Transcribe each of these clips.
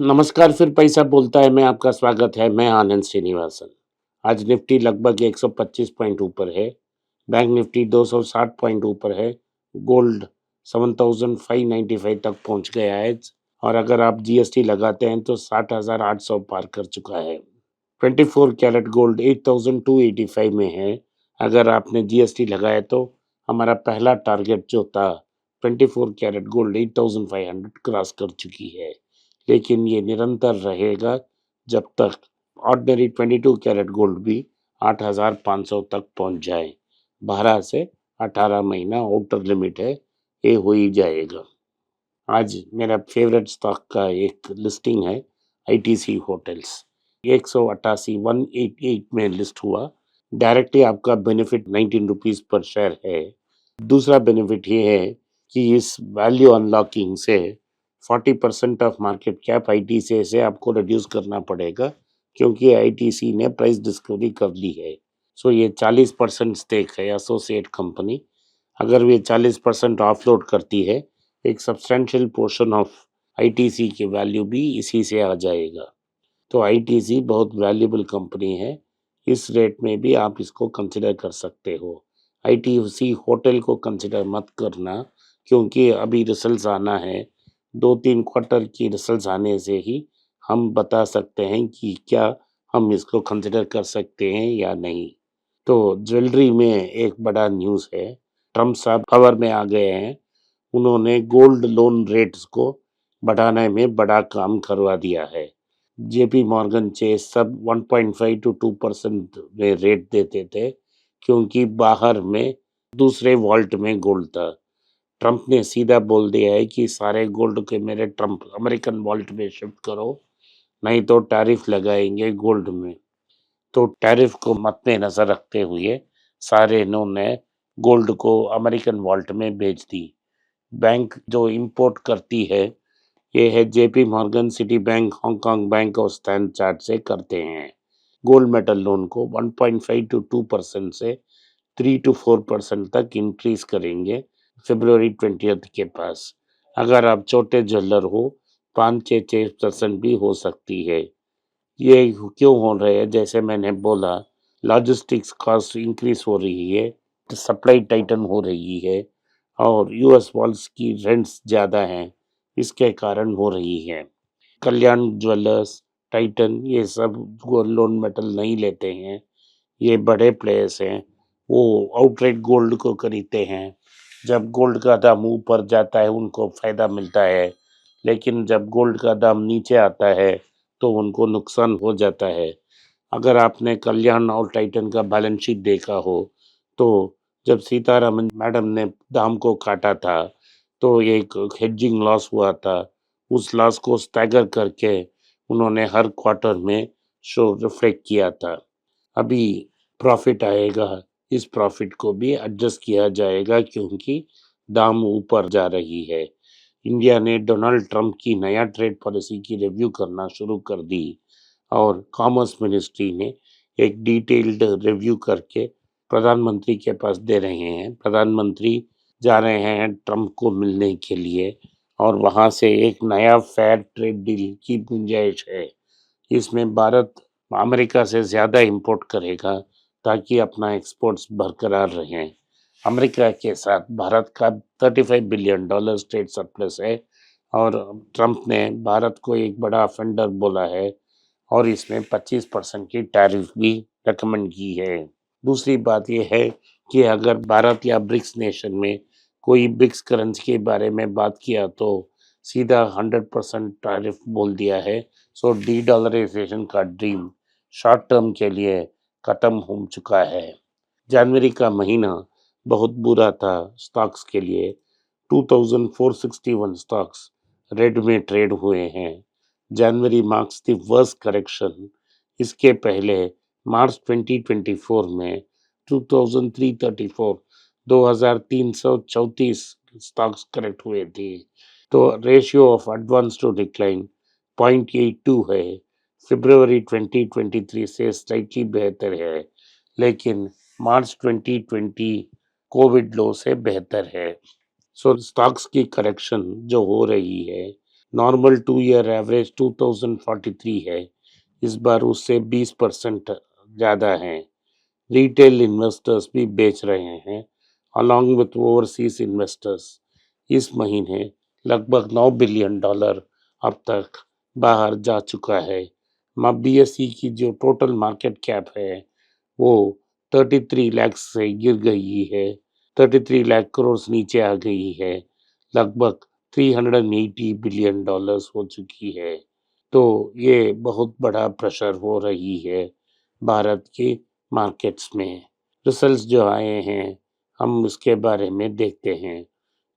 नमस्कार, फिर पैसा बोलता है में आपका स्वागत है। मैं आनंद श्रीनिवासन। आज निफ्टी लगभग 125 पॉइंट ऊपर है। बैंक निफ्टी 260 पॉइंट ऊपर है। गोल्ड 7595 तक पहुंच गया है और अगर आप जीएसटी लगाते हैं तो 60,800 पार कर चुका है। 24 कैरेट गोल्ड 8285 में है। अगर आपने जीएसटी लगाया तो हमारा पहला टारगेट जो था 24 कैरेट गोल्ड 8500 क्रॉस कर चुकी है। लेकिन ये निरंतर रहेगा जब तक ऑर्डिनरी 22 कैरेट गोल्ड भी 8500 तक पहुंच जाए। 12 से 18 महीना आउटर लिमिट है, ये हो ही जाएगा। आज मेरा फेवरेट स्टॉक का एक लिस्टिंग है आईटीसी होटल्स। 188 188 में लिस्ट हुआ। डायरेक्टली आपका बेनिफिट 19 रुपीज पर शेयर है। दूसरा बेनिफिट ये है कि इस वैल्यू अनलॉकिंग से 40% ऑफ मार्केट कैप आईटीसी से आपको रिड्यूस करना पड़ेगा, क्योंकि आईटीसी ने प्राइस डिस्कवरी कर ली है। सो ये 40% स्टेक है एसोसिएट कंपनी। अगर वे 40% ऑफलोड करती है, एक सब्सटेंशियल पोर्शन ऑफ आईटीसी की वैल्यू भी इसी से आ जाएगा। तो आईटीसी बहुत वैल्यूएबल कंपनी है। इस रेट में भी आप इसको कंसिडर कर सकते हो। आईटीसी होटल को कंसिडर मत करना, क्योंकि अभी रिजल्ट्स आना है। 2-3 क्वार्टर की रिजल्ट्स आने से ही हम बता सकते हैं कि क्या हम इसको कंसिडर कर सकते हैं या नहीं। तो ज्वेलरी में एक बड़ा न्यूज़ है। ट्रम्प साहब खबर में आ गए हैं। उन्होंने गोल्ड लोन रेट्स को बढ़ाने में बड़ा काम करवा दिया है। जेपी मॉर्गन चेस सब 1.5 टू 2% में रेट देते थे, क्योंकि बाहर में दूसरे वॉल्ट में गोल्ड था। ट्रम्प ने सीधा बोल दिया है कि सारे गोल्ड के मेरे ट्रम्प अमेरिकन वॉल्ट में शिफ्ट करो, नहीं तो टैरिफ लगाएंगे गोल्ड में। तो टैरिफ को मद्देनजर रखते हुए सारे इन्होंने गोल्ड को अमेरिकन वॉल्ट में बेच दी। बैंक जो इंपोर्ट करती है, ये है JP Morgan, city bank, Hong Kong bank और स्टैंडर्ड चार्ट से करते हैं। गोल्ड मेटल लोन को 1.5 टू 2% से 3 टू 4% तक इंक्रीज करेंगे फरवरी 20 के पास। अगर आप छोटे ज्वेलर हो, 5-6% भी हो सकती है। ये क्यों हो रहे हैं? जैसे मैंने बोला, लॉजिस्टिक्स कॉस्ट इंक्रीज हो रही है, सप्लाई टाइटन हो रही है और यूएस वॉल्स की रेंट्स ज़्यादा हैं, इसके कारण हो रही है। कल्याण ज्वेलर्स, टाइटन, ये सब गोल्ड लोन मेटल नहीं लेते हैं। ये बड़े प्लेयर्स हैं, वो आउटरेट गोल्ड को खरीदते हैं। जब गोल्ड का दाम ऊपर जाता है उनको फायदा मिलता है, लेकिन जब गोल्ड का दाम नीचे आता है तो उनको नुकसान हो जाता है। अगर आपने कल्याण और टाइटन का बैलेंस शीट देखा हो, तो जब सीतारामन मैडम ने दाम को काटा था तो एक हेजिंग लॉस हुआ था। उस लॉस को स्टैगर करके उन्होंने हर क्वार्टर में शो रिफ्लेक्ट किया था। अभी प्रॉफिट आएगा, इस प्रॉफिट को भी एडजस्ट किया जाएगा, क्योंकि दाम ऊपर जा रही है। इंडिया ने डोनाल्ड ट्रंप की नया ट्रेड पॉलिसी की रिव्यू करना शुरू कर दी और कॉमर्स मिनिस्ट्री ने एक डिटेल्ड रिव्यू करके प्रधानमंत्री के पास दे रहे हैं। प्रधानमंत्री जा रहे हैं ट्रंप को मिलने के लिए और वहां से एक नया फेयर ट्रेड डील की गुंजाइश है। इसमें भारत अमेरिका से ज़्यादा इंपोर्ट करेगा ताकि अपना एक्सपोर्ट्स बरकरार रहें। अमेरिका के साथ भारत का $35 बिलियन ट्रेड सरप्लस है और ट्रंप ने भारत को एक बड़ा अफेंडर बोला है और इसमें 25% की टैरिफ भी रेकमेंड की है। दूसरी बात यह है कि अगर भारत या ब्रिक्स नेशन में कोई ब्रिक्स करेंसी के बारे में बात किया तो सीधा 100% टैरिफ बोल दिया है। सो डी डॉलराइजेशन का ड्रीम शॉर्ट टर्म के लिए खत्म हो चुका है। जनवरी का महीना बहुत बुरा था स्टॉक्स के लिए। 2461 स्टॉक्स रेड में ट्रेड हुए हैं। जनवरी मार्क्स द वर्स्ट करेक्शन। इसके पहले मार्च 2024 में 2334 2334 स्टॉक्स करेक्ट हुए थे। तो ratio of advance to decline 0.82 है। फरवरी 2023 से स्लाइटली बेहतर है, लेकिन मार्च 2020 कोविड लो से बेहतर है। सो स्टॉक्स की करेक्शन जो हो रही है नॉर्मल 2 ईयर एवरेज 2043 है, इस बार उससे 20% ज़्यादा है। रिटेल इन्वेस्टर्स भी बेच रहे हैं अलॉन्ग विथ ओवरसीज इन्वेस्टर्स। इस महीने लगभग $9 बिलियन अब तक बाहर जा चुका है। बीएसई की जो टोटल मार्केट कैप है वो 33 लाख से गिर गई है, 33 लाख करोड़ नीचे आ गई है, लगभग $380 बिलियन हो चुकी है। तो ये बहुत बड़ा प्रेशर हो रही है भारत की मार्केट्स में। रिजल्ट्स जो आए हैं हम उसके बारे में देखते हैं।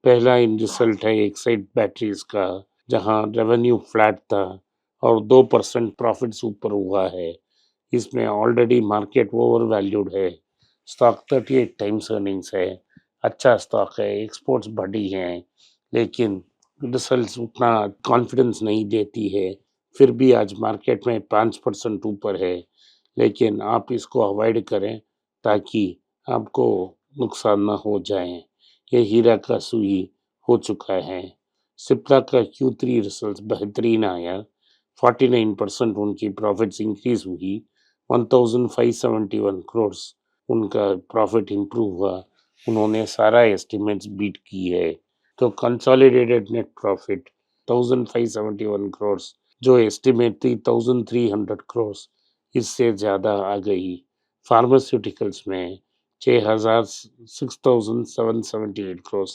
पहला इन रिजल्ट है एक्साइड बैटरीज का, जहां रेवेन्यू फ्लैट था और 2% प्रॉफिट्स ऊपर हुआ है। इसमें ऑलरेडी मार्केट ओवर वैल्यूड है, स्टॉक 38 टाइम्स अर्निंग्स है, अच्छा स्टॉक है, एक्सपोर्ट्स बढ़ी हैं, लेकिन रिजल्ट्स उतना कॉन्फिडेंस नहीं देती है। फिर भी आज मार्केट में 5% ऊपर है, लेकिन आप इसको अवॉइड करें ताकि आपको नुकसान ना हो जाए। ये हीरा का सुई हो चुका है। सिप्ला का Q3 रिजल्ट बेहतरीन आया, 49% उनकी प्रॉफिट्स इंक्रीज हुई, 1571 करोड़ उनका प्रॉफिट इंप्रूव हुआ। उन्होंने सारा एस्टिमेट्स बीट की है। तो कंसोलिडेटेड नेट प्रॉफिट 1571 करोड़, जो एस्टिमेट थी 1300 करोड़, इससे ज़्यादा आ गई। फार्मास्यूटिकल्स में 6778 करोड़,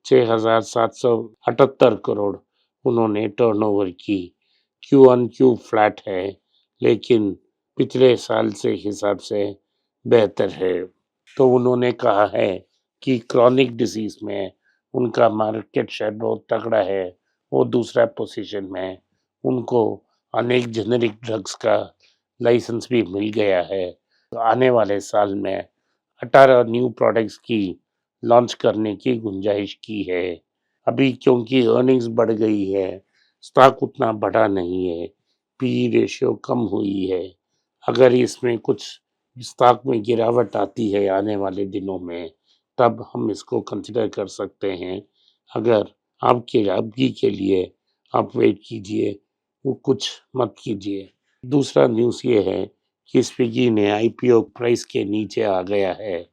6778 करोड़ उन्होंने टर्नओवर की। क्यू ऑन क्यू फ्लैट है, लेकिन पिछले साल से हिसाब से बेहतर है। तो उन्होंने कहा है कि क्रॉनिक डिजीज में उनका मार्केट शेयर बहुत तगड़ा है, वो दूसरा पोजीशन में। उनको अनेक जेनेरिक ड्रग्स का लाइसेंस भी मिल गया है। तो आने वाले साल में 18 न्यू प्रोडक्ट्स की लॉन्च करने की गुंजाइश की है। अभी क्योंकि अर्निंग्स बढ़ गई है, स्टॉक उतना बढ़ा नहीं है, पी रेशियो कम हुई है। अगर इसमें कुछ स्टॉक में गिरावट आती है आने वाले दिनों में, तब हम इसको कंसिडर कर सकते हैं। अगर आपके अभी के लिए आप वेट कीजिए, वो कुछ मत कीजिए। दूसरा न्यूज़ ये है कि स्विगी ने आईपीओ प्राइस के नीचे आ गया है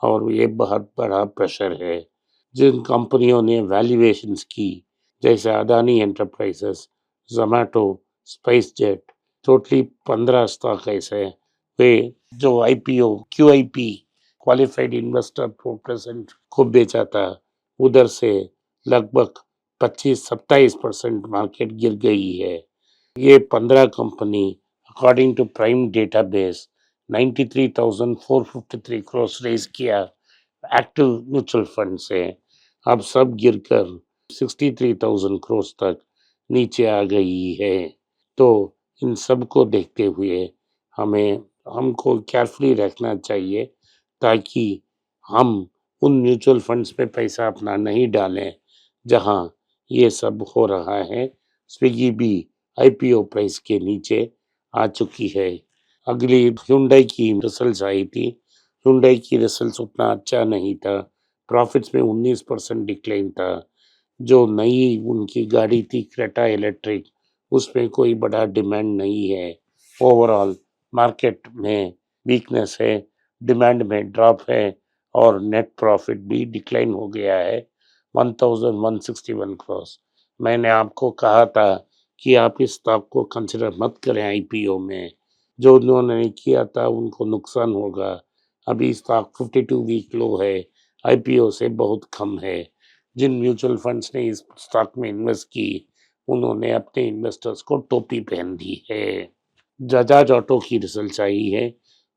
और ये बहुत बड़ा प्रेशर है। जिन कंपनियों ने वैल्यूएशंस की, जैसे Adani enterprises, Zomato, spice jet, totally 15 stock ऐसे वे जो IPO QIP qualified investor present को बेचा था, उधर से लगभग 25-27% मार्केट गिर गई है। ये 15 company according to prime database 93,453 crore raise किया एक्टिव म्यूचुअल फंड से। अब सब गिरकर 63,000 करोड़ तक नीचे आ गई है। तो इन सब को देखते हुए हमें हमको केयरफुली रखना चाहिए, ताकि हम उन म्यूचुअल फंड्स में पैसा अपना नहीं डालें जहां ये सब हो रहा है। स्विगी भी आईपीओ प्राइस के नीचे आ चुकी है। अगली hyundai की रिजल्ट्स आई थी। hyundai की रिजल्ट्स उतना अच्छा नहीं था, प्रॉफिट्स में 19% डिक्लाइन था। जो नई उनकी गाड़ी थी क्रेटा इलेक्ट्रिक, उसमें कोई बड़ा डिमांड नहीं है। ओवरऑल मार्केट में वीकनेस है, डिमांड में ड्रॉप है और नेट प्रॉफिट भी डिक्लाइन हो गया है 1161 करोड़। मैंने आपको कहा था कि आप इस स्टॉक को कंसिडर मत करें आईपीओ में। जो उन्होंने किया था उनको नुकसान होगा। अभी स्टॉक 52 वीक लो है, आईपीओ से बहुत कम है। जिन म्यूचुअल फंड्स ने इस स्टॉक में इन्वेस्ट की, उन्होंने अपने इन्वेस्टर्स को टोपी पहन दी है। बजाज ऑटो की रिजल्ट आई है,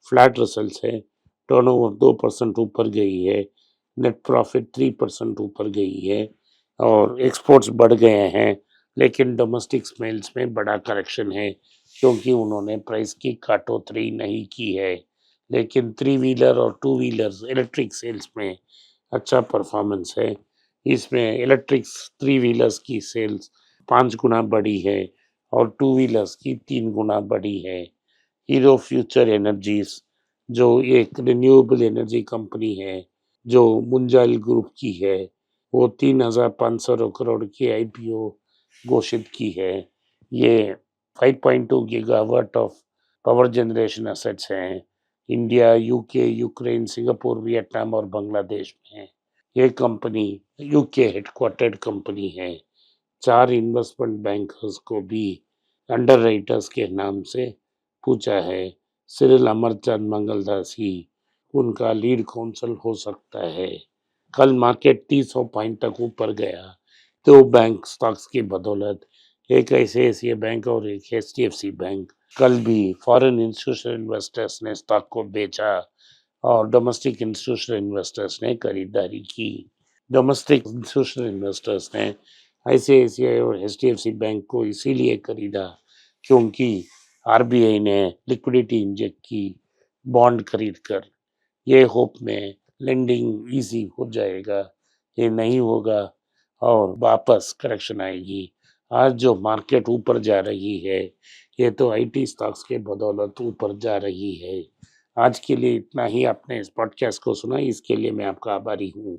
फ्लैट रिजल्ट है, टर्नओवर 2% ऊपर गई है, नेट प्रॉफिट 3% ऊपर गई है और एक्सपोर्ट्स बढ़ गए हैं। लेकिन डोमेस्टिक सेल्स में बड़ा करेक्शन है, क्योंकि उन्होंने प्राइस की कटौती नहीं की है। लेकिन थ्री व्हीलर और टू व्हीलर इलेक्ट्रिक सेल्स में अच्छा परफॉर्मेंस है। इसमें इलेक्ट्रिक थ्री व्हीलर्स की सेल्स 5 गुना बढ़ी है और टू व्हीलर्स की 3 गुना बढ़ी है। हीरो फ्यूचर एनर्जीज, जो एक रिन्यूएबल एनर्जी कंपनी है जो मुंजाइल ग्रुप की है, वो 3,500 करोड़ की आईपीओ घोषित की है। ये 5.2 gigawatt of power generation assets हैं। India, UK, Ukraine, Singapore, Vietnam और बांग्लादेश में है। ये कंपनी यूके हेडक्वार्टर्ड कंपनी है। 4 इन्वेस्टमेंट बैंकर्स को भी अंडरराइटर्स के नाम से पूछा है। सिरिल अमरचंद मंगलदास ही उनका लीड काउंसिल हो सकता है। कल मार्केट 300 पॉइंट तक ऊपर गया। 2 बैंक स्टॉक्स की बदौलत, एक आईसीआईसीआई बैंक और एक एचडीएफसी बैंक। कल भी फॉरेन इंस्टीट्यूशनल इन्वेस्टर्स ने स्टॉक को बेचा और डोमेस्टिक इंस्टीट्यूशनल इन्वेस्टर्स ने खरीदारी की। डोमेस्टिक इंस्टीट्यूशनल इन्वेस्टर्स ने आईसीआईसीआई और एचडीएफसी बैंक को इसीलिए खरीदा क्योंकि आरबीआई ने लिक्विडिटी इंजेक्ट की बॉन्ड खरीद कर। ये होप में लेंडिंग इजी हो जाएगा, ये नहीं होगा और वापस करेक्शन आएगी। आज जो मार्केट ऊपर जा रही है, ये तो आईटी स्टॉक्स के बदौलत ऊपर जा रही है। आज के लिए इतना ही। आपने इस पॉडकास्ट को सुना, इसके लिए मैं आपका आभारी हूँ।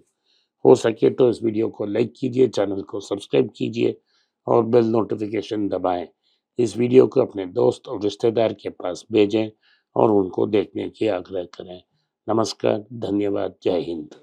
हो सके तो इस वीडियो को लाइक कीजिए, चैनल को सब्सक्राइब कीजिए और बेल नोटिफिकेशन दबाएं। इस वीडियो को अपने दोस्त और रिश्तेदार के पास भेजें और उनको देखने की आग्रह करें। नमस्कार, धन्यवाद, जय हिंद।